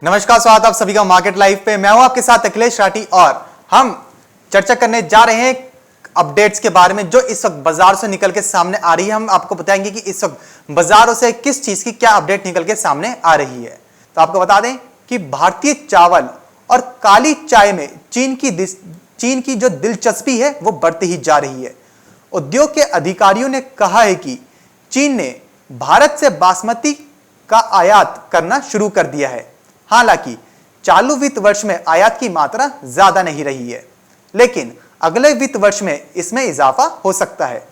नमस्कार, स्वागत आप सभी का मार्केट लाइव पे। मैं हूं आपके साथ अखिलेश राठी और हम चर्चा करने जा रहे हैं अपडेट्स के बारे में जो इस वक्त बाजार से निकल के सामने आ रही है। हम आपको बताएंगे कि इस वक्त बाजारों से किस चीज की क्या अपडेट निकल के सामने आ रही है। तो आपको बता दें कि भारतीय चावल और काली चाय में चीन की जो दिलचस्पी है वो बढ़ती ही जा रही है। उद्योग के अधिकारियों ने कहा है कि चीन ने भारत से बासमती का आयात करना शुरू कर दिया है। हालांकि चालू वित्त वर्ष में आयात की मात्रा ज्यादा नहीं रही है, लेकिन अगले वित्त वर्ष में इसमें इजाफा हो सकता है।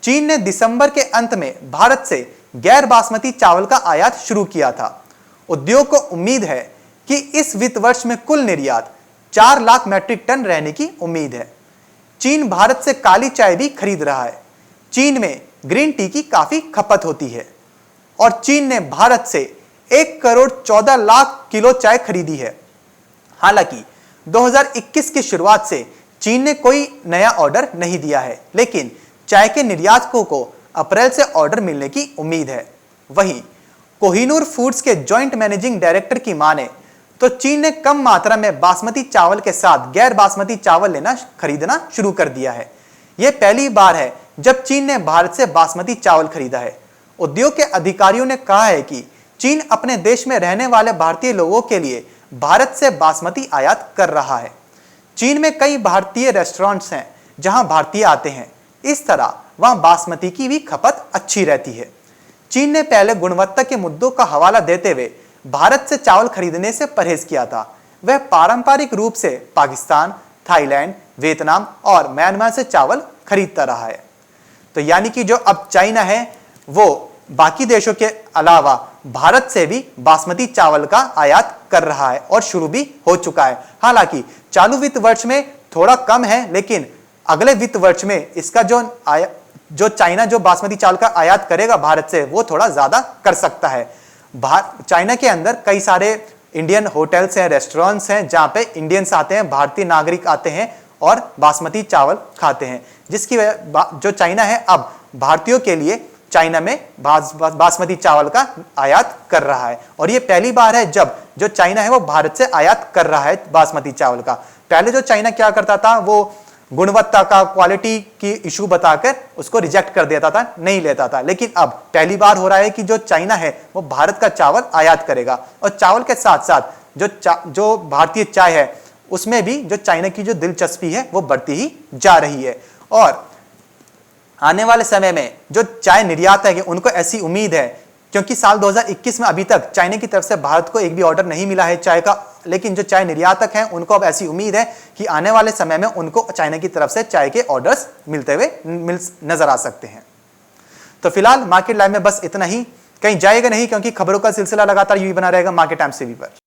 चीन ने दिसंबर के अंत में भारत से गैर बासमती चावल का आयात शुरू किया था। उद्योग को उम्मीद है कि इस वित्त वर्ष में कुल निर्यात 4 लाख मैट्रिक टन रहने की उम्मीद है। चीन भारत से काली चाय भी खरीद रहा है। चीन में ग्रीन टी की काफी खपत होती है और चीन ने भारत से 1 करोड़ 14 लाख किलो चाय खरीदी है। हालांकि 2021 की शुरुआत से चीन ने कोई नया ऑर्डर नहीं दिया है, लेकिन चाय के निर्यातकों को अप्रैल से ऑर्डर मिलने की उम्मीद है। वहीं कोहिनूर फूड्स के जॉइंट मैनेजिंग डायरेक्टर की माने तो चीन ने कम मात्रा में बासमती चावल के साथ गैर बासमती चावल खरीदना शुरू कर दिया है। यह पहली बार है जब चीन ने भारत से बासमती चावल खरीदा है। उद्योग के अधिकारियों ने कहा है कि चीन अपने देश में रहने वाले भारतीय लोगों के लिए भारत से बासमती आयात कर रहा है। चीन में कई भारतीय रेस्टोरेंट्स हैं जहां भारतीय आते हैं। इस तरह वहां बासमती की भी खपत अच्छी रहती है। चीन ने पहले गुणवत्ता के मुद्दों का हवाला देते हुए भारत से चावल खरीदने से परहेज किया था। वह पारंपरिक रूप से पाकिस्तान, थाईलैंड, वियतनाम और म्यांमार से चावल खरीदता रहा है। तो यानी कि जो अब चाइना है वो बाकी देशों के अलावा भारत से भी बासमती चावल का आयात कर रहा है और शुरू भी हो चुका है। हालांकि चालू वित्त वर्ष में थोड़ा कम है, लेकिन अगले वित्त वर्ष में इसका जो चाइना जो बासमती चावल का आयात करेगा भारत से वो थोड़ा ज्यादा कर सकता है। चाइना के अंदर कई सारे इंडियन होटल्स हैं, रेस्टोरेंट्स हैं जहां पे इंडियंस आते हैं, भारतीय नागरिक आते हैं और बासमती चावल खाते हैं, जिसकी वजह जो चाइना है अब भारतीयों के लिए चाइना में बासमती चावल का आयात कर रहा है। और ये पहली बार है जब जो चाइना है वो भारत से आयात कर रहा है बासमती चावल का। पहले जो चाइना क्या करता था वो गुणवत्ता का, क्वालिटी की इशू बताकर उसको रिजेक्ट कर देता था, नहीं लेता था। लेकिन अब पहली बार हो रहा है कि जो चाइना है वो भारत का चावल आयात करेगा और चावल के साथ साथ जो भारतीय चाय है उसमें भी जो चाइना की जो दिलचस्पी है वो बढ़ती ही जा रही है। और आने वाले समय में जो चाय निर्यात है उनको ऐसी उम्मीद है, क्योंकि साल 2021 में अभी तक चाइना की तरफ से भारत को एक भी ऑर्डर नहीं मिला है चाय का, लेकिन जो चाय निर्यातक हैं उनको अब ऐसी उम्मीद है कि आने वाले समय में उनको चाइना की तरफ से चाय के ऑर्डर्स मिलते हुए नजर आ सकते हैं। तो फिलहाल मार्केट लाइव में बस इतना ही, कहीं जाएगा नहीं क्योंकि खबरों का सिलसिला लगातार यूं ही बना रहेगा मार्केट टाइम्स टीवी पर।